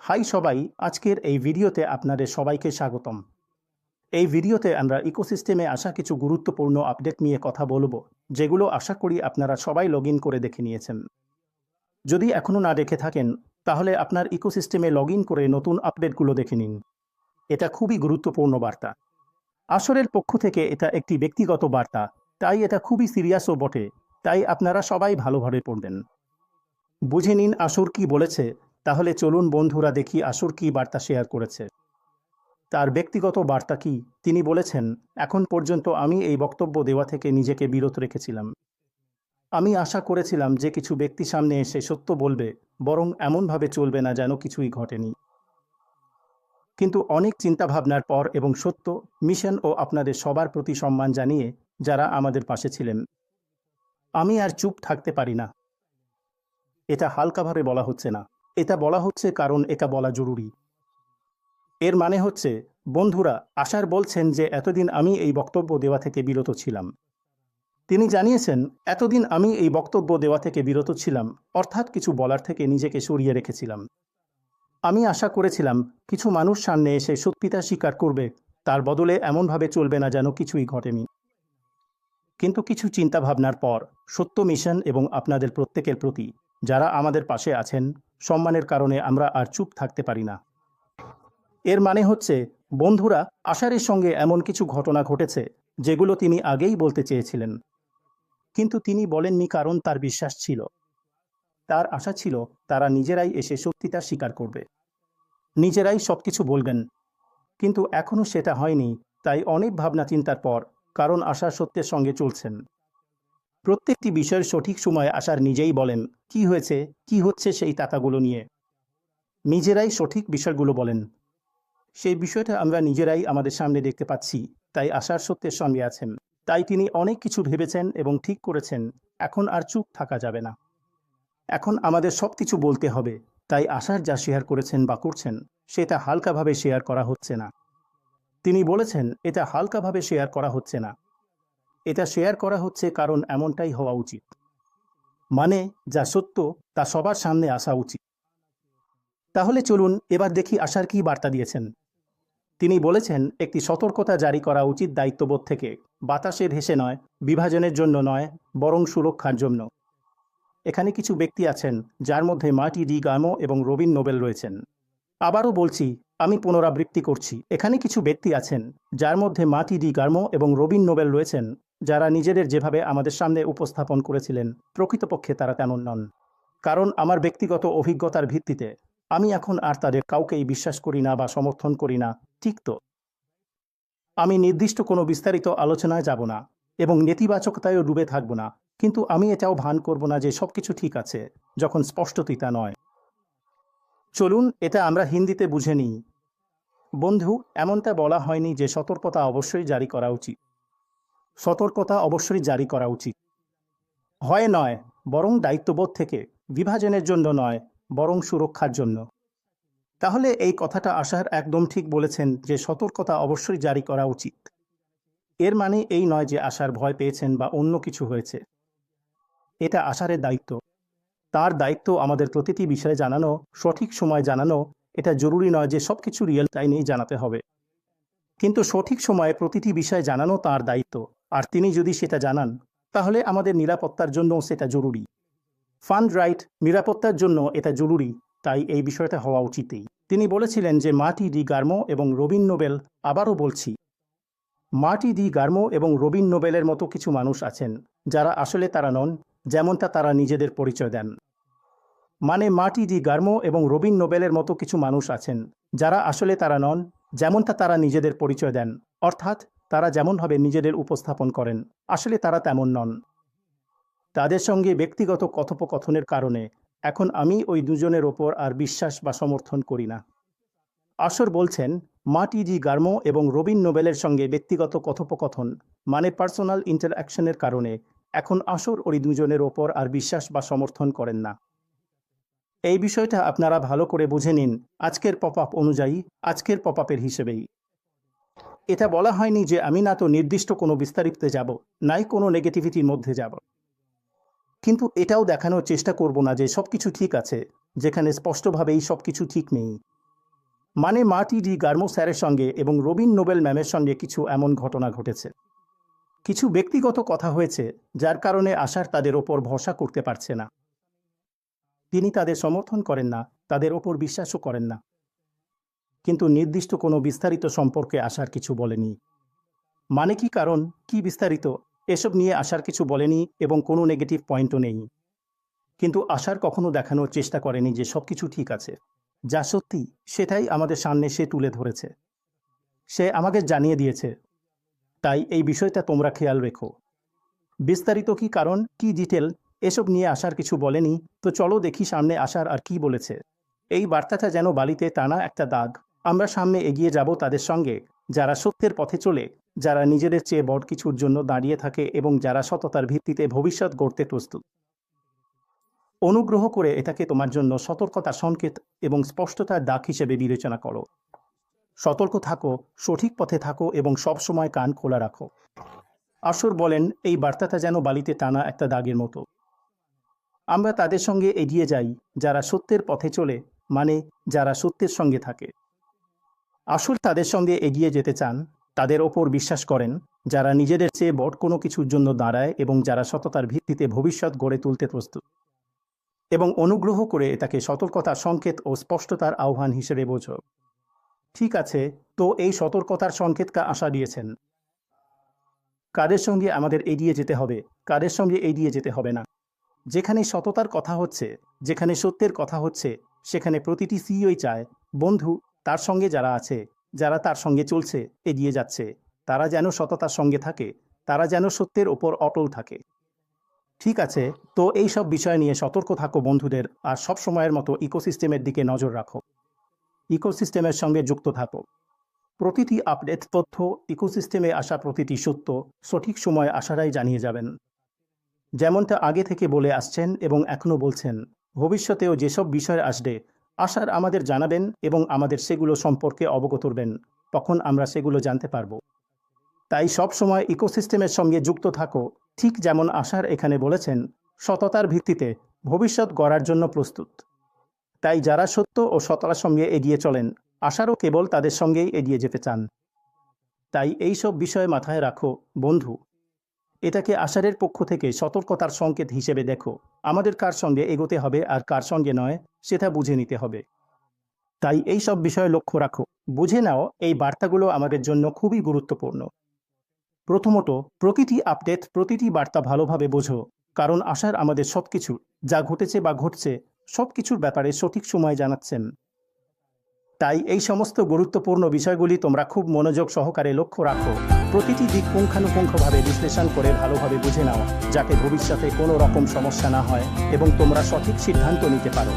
High সবাই, আজকের এই ভিডিওতে আপনাদের সবাইকে স্বাগতম। এই ভিডিওতে আমরা ইকোসিস্টেমে আসা কিছু গুরুত্বপূর্ণ আপডেট নিয়ে কথা বলবো, যেগুলো আশা করি আপনারা সবাই লগ ইন করে দেখে নিয়েছেন। যদি এখনও না দেখে থাকেন, তাহলে আপনার ইকোসিস্টেমে লগ ইন করে নতুন আপডেটগুলো দেখে নিন। এটা খুবই গুরুত্বপূর্ণ বার্তা। আসরের পক্ষ থেকে এটা একটি ব্যক্তিগত বার্তা, তাই এটা খুবই সিরিয়াসও বটে, তাই আপনারা সবাই ভালোভাবে পড়বেন। বুঝে নিন আসর কি বলেছে। তাহলে চলুন বন্ধুরা দেখি আসর কি বার্তা শেয়ার করেছে। তার ব্যক্তিগত বার্তা কি? তিনি বলেছেন, এখন পর্যন্ত আমি এই বক্তব্য দেওয়া থেকে নিজেকে বিরত রেখেছিলাম। আমি আশা করেছিলাম যে কিছু ব্যক্তি সামনে এসে সত্য বলবে, বরং এমনভাবে চলবে না যেন কিছুই ঘটেনি। কিন্তু অনেক চিন্তাভাবনার পর এবং সত্য, মিশন ও আপনাদের সবার প্রতি সম্মান জানিয়ে, যারা আমাদের পাশে ছিলেন, আমি আর চুপ থাকতে পারি না। এটা হালকাভাবে বলা হচ্ছে না, এটা বলা হচ্ছে কারণ এটা বলা জরুরি। এর মানে হচ্ছে, বন্ধুরা, আশার বলছেন যে এতদিন আমি এই বক্তব্য দেওয়া থেকে বিরত ছিলাম। তিনি জানিয়েছেন, এতদিন আমি এই বক্তব্য দেওয়া থেকে বিরত ছিলাম, অর্থাৎ কিছু বলার থেকে নিজেকে সরিয়ে রেখেছিলাম। আমি আশা করেছিলাম কিছু মানুষ সামনে এসে সত্যিটা স্বীকার করবে, তার বদলে এমনভাবে চলবে না যেন কিছুই ঘটেনি। কিন্তু কিছু চিন্তাভাবনার পর, সত্য, মিশন এবং আপনাদের প্রত্যেকের প্রতি, যারা আমাদের পাশে আছেন, সম্মানের কারণে আমরা আর চুপ থাকতে পারি না। এর মানে হচ্ছে, বন্ধুরা, আশারের সঙ্গে এমন কিছু ঘটনা ঘটেছে যেগুলো তিনি আগেই বলতে চেয়েছিলেন, কিন্তু তিনি বলেননি কারণ তার বিশ্বাস ছিল, তার আশা ছিল তারা নিজেরাই এসে সত্যিটা স্বীকার করবে, নিজেরাই সবকিছু বলবেন। কিন্তু এখনও সেটা হয়নি, তাই অনেক ভাবনা চিন্তার পর, কারণ আশার সত্যের সঙ্গে চলছেন। প্রত্যেকটি বিষয়ের সঠিক সময়ে আশার নিজেই বলেন কি হয়েছে, কি হচ্ছে সেই টাকাগুলো নিয়ে। নিজেরাই সঠিক বিষয়গুলো বলেন। সেই বিষয়টা আমরা নিজেরাই আমাদের সামনে দেখতে পাচ্ছি, তাই আশার সত্যের সঙ্গে আছেন। তাই তিনি অনেক কিছু ভেবেছেন এবং ঠিক করেছেন, এখন আর চুপ থাকা যাবে না। এখন আমাদের সব কিছু বলতে হবে, তাই আশার যা শেয়ার করেছেন বা করছেন, সেটা হালকাভাবে শেয়ার করা হচ্ছে না। তিনি বলেছেন, এটা হালকাভাবে শেয়ার করা হচ্ছে না, এটা শেয়ার করা হচ্ছে কারণ এমনটাই হওয়া উচিত। মানে, যা সত্য তা সবার সামনে আসা উচিত। তাহলে চলুন এবার দেখি আশার কি বার্তা দিয়েছেন। তিনি বলেছেন, একটি সতর্কতা জারি করা উচিত দায়িত্ববোধ থেকে, বাতাসের হেসে নয়, বিভাজনের জন্য নয়, বরং সুরক্ষার জন্য। এখানে কিছু ব্যক্তি আছেন যার মধ্যে মার্টি ডি গার্মো এবং রবিন নোবেল রয়েছেন। আবারও বলছি, আমি পুনরাবৃত্তি করছি, এখানে কিছু ব্যক্তি আছেন যার মধ্যে মার্টি ডি গার্মো এবং রবিন নোবেল রয়েছেন, যারা নিজেদের যেভাবে আমাদের সামনে উপস্থাপন করেছিলেন, প্রকৃতপক্ষে তারা তেমন নন। কারণ আমার ব্যক্তিগত অভিজ্ঞতার ভিত্তিতে আমি এখন আর তাদের কাউকেই বিশ্বাস করি না বা সমর্থন করি না, ঠিক তো? আমি নির্দিষ্ট কোনো বিস্তারিত আলোচনায় যাব না এবং নেতিবাচকতায়ও ডুবে থাকব না, কিন্তু আমি এটাও ভান করব না যে সব কিছু ঠিক আছে, যখন স্পষ্টতই তা নয়। চলুন এটা আমরা হিন্দিতে বুঝে নিই। বন্ধু, এমনটা বলা হয়নি যে সতর্কতা অবশ্যই জারি করা উচিত। সতর্কতা অবশ্যই জারি করা উচিত হয় নয়, বরং দায়িত্ববোধ থেকে, বিভাজনের জন্য নয়, বরং সুরক্ষার জন্য। তাহলে এই কথাটা আশার একদম ঠিক বলেছেন যে সতর্কতা অবশ্যই জারি করা উচিত। এর মানে এই নয় যে আশার ভয় পেয়েছেন বা অন্য কিছু হয়েছে। এটা আশারের দায়িত্ব। তার দায়িত্ব আমাদের প্রতিটি বিষয়ে জানানো, সঠিক সময় জানানো। এটা জরুরি নয় যে সব কিছু রিয়েল টাইমেই জানাতে হবে, কিন্তু সঠিক সময়ে প্রতিটি বিষয় জানানো তার দায়িত্ব। আর তিনি যদি সেটা জানান, তাহলে আমাদের নিরাপত্তার জন্যও সেটা জরুরি। ফান্ড রাইট, নিরাপত্তার জন্য এটা জরুরি, তাই এই বিষয়টা হওয়া উচিতই। তিনি বলেছিলেন যে মার্টি ডি গার্মো এবং রবিন নোবেল, আবারও বলছি, মার্টি ডি গার্মো এবং রবিন নোবেলের মতো কিছু মানুষ আছেন যারা আসলে তারা নন, যেমনটা তারা নিজেদের পরিচয় দেন। মানে, মার্টি ডি গার্মো এবং রবিন নোবেলের মতো কিছু মানুষ আছেন যারা আসলে তারা নন, যেমনটা তারা নিজেদের পরিচয় দেন। অর্থাৎ তারা যেমনভাবে নিজেদের উপস্থাপন করেন, আসলে তারা তেমন নন। তাদের সঙ্গে ব্যক্তিগত কথোপকথনের কারণে এখন আমি ওই দুজনের ওপর আর বিশ্বাস বা সমর্থন করি না। আসর বলছেন, মার্টি ডি গার্মো এবং রবিন নোবেলের সঙ্গে ব্যক্তিগত কথোপকথন, মানে পার্সোনাল ইন্টারঅ্যাকশনের কারণে এখন আসর ওই দুজনের ওপর আর বিশ্বাস বা সমর্থন করেন না। এই বিষয়টা আপনারা ভালো করে বুঝে নিন আজকের পপ আপ অনুযায়ী, আজকের পপ আপের হিসেবেই। এটা বলা হয়নি যে আমি না তো নির্দিষ্ট কোনো বিস্তারিতে যাব, নাই কোনো নেগেটিভিটির মধ্যে যাব, কিন্তু এটাও দেখানোর চেষ্টা করব না যে সব কিছু ঠিক আছে, যেখানে স্পষ্টভাবেই সব কিছু ঠিক নেই। মানে মার্টি ডি গার্মো স্যারের সঙ্গে এবং রবিন নোবেল ম্যামের সঙ্গে কিছু এমন ঘটনা ঘটেছে। কিছু ব্যক্তিগত কথা হয়েছে যার কারণে আশার তাদের ওপর ভরসা করতে পারছে না। তিনি তাদের সমর্থন করেন না, তাদের ওপর বিশ্বাসও করেন না। কিন্তু নির্দিষ্ট কোনো বিস্তারিত সম্পর্কে আশার কিছু বলেনি। মানে কি, কারণ কি, বিস্তারিত এসব নিয়ে আশার কিছু বলেনি এবং কোনো নেগেটিভ পয়েন্টও নেই। কিন্তু আশার কখনো দেখানোর চেষ্টা করেনি যে সব কিছু ঠিক আছে। যা সত্যি সেটাই আমাদের সামনে সে তুলে ধরেছে, সে আমাকে জানিয়ে দিয়েছে। তাই এই বিষয়টা তোমরা খেয়াল রেখো। বিস্তারিত কি, কারণ কি, ডিটেল এসব নিয়ে আশার কিছু বলেনি। তো চলো দেখি সামনে আশার আর কি বলেছে। এই বার্তাটা যেন বালিতে টানা একটা দাগ। আমরা সামনে এগিয়ে যাব তাদের সঙ্গে যারা সত্যের পথে চলে, যারা নিজেদের চেয়ে বড় কিছুর জন্য দাঁড়িয়ে থাকে এবং যারা সততার ভিত্তিতে ভবিষ্যৎ গড়তে প্রস্তুত। অনুগ্রহ করে এটাকে তোমার জন্য সতর্কতার সংকেত এবং স্পষ্টতার দাগ হিসেবে বিবেচনা করো। সতর্ক থাকো, সঠিক পথে থাকো এবং সবসময় কান খোলা রাখো। আসর বলেন, এই বার্তাটা যেন বালিতে টানা একটা দাগের মতো। আমরা তাদের সঙ্গে এগিয়ে যাই যারা সত্যের পথে চলে, মানে যারা সত্যের সঙ্গে থাকে। আসল তাদের সঙ্গে এগিয়ে যেতে চান, তাদের ওপর বিশ্বাস করেন, যারা নিজেদের চেয়ে বড় কোনো কিছুর জন্য দাঁড়ায় এবং যারা সততার ভিত্তিতে ভবিষ্যৎ গড়ে তুলতে প্রস্তুত। এবং অনুগ্রহ করে এটাকে সতর্কতার সংকেত ও স্পষ্টতার আহ্বান হিসেবে বোঝো। ঠিক আছে, তো এই সতর্কতার সংকেতটা আশা দিয়েছেন। কাদের সঙ্গে আমাদের এগিয়ে যেতে হবে, কাদের সঙ্গে এগিয়ে যেতে হবে না। যেখানে সততার কথা হচ্ছে, যেখানে সত্যের কথা হচ্ছে, সেখানে প্রতিটি সিইওই চায় বন্ধু, তার সঙ্গে যারা আছে, যারা তার সঙ্গে চলছে, এগিয়ে যাচ্ছে, তারা যেন সততার সঙ্গে থাকে, তারা যেন সত্যের ওপর অটল থাকে। ঠিক আছে, তো এই সব বিষয় নিয়ে সতর্ক থাকো বন্ধুদের, আর সব সময়ের মতো ইকোসিস্টেমের দিকে নজর রাখো। ইকোসিস্টেমের সঙ্গে যুক্ত থাকো। প্রতিটি আপডেট তথ্য, ইকোসিস্টেমে আসা প্রতিটি সত্য সঠিক সময়ে আশারাই জানিয়ে যাবেন। যেমনটা আগে থেকে বলে আসছেন এবং এখনও বলছেন, ভবিষ্যতেও যেসব বিষয় আসবে আশার আমাদের জানাবেন এবং আমাদের সেগুলো সম্পর্কে অবগত করবেন, তখন আমরা সেগুলো জানতে পারব। তাই সব সময় ইকোসিস্টেমের সঙ্গে যুক্ত থাকো, ঠিক যেমন আশার এখানে বলেছেন, সততার ভিত্তিতে ভবিষ্যৎ গড়ার জন্য প্রস্তুত। তাই যারা সত্য ও সততার সঙ্গে এগিয়ে চলেন, আশারও কেবল তাদের সঙ্গেই এগিয়ে যেতে চান। তাই এই সব বিষয় মাথায় রাখো বন্ধু। এটাকে আশারের পক্ষ থেকে সতর্কতার সংকেত হিসেবে দেখো। আমাদের কার সঙ্গে এগোতে হবে আর কার সঙ্গে নয়, সেটা বুঝে নিতে হবে। তাই এই সব বিষয়ে লক্ষ্য রাখো, বুঝে নাও এই বার্তাগুলো আমাদের জন্য খুবই গুরুত্বপূর্ণ। প্রথমত, প্রতিটি আপডেট, প্রতিটি বার্তা ভালোভাবে বোঝো, কারণ আশার আমাদের সব কিছু যা ঘটেছে বা ঘটছে সব কিছুর ব্যাপারে সঠিক সময় জানাচ্ছেন। তাই এই সমস্ত গুরুত্বপূর্ণ বিষয়গুলি তোমরা খুব মনোযোগ সহকারে লক্ষ্য রাখো। প্রতিটি দিক পুঙ্খানুপুঙ্খভাবে বিশ্লেষণ করে ভালোভাবে বুঝে নাও, যাতে ভবিষ্যতে কোনো রকম সমস্যা না হয় এবং তোমরা সঠিক সিদ্ধান্ত নিতে পারো।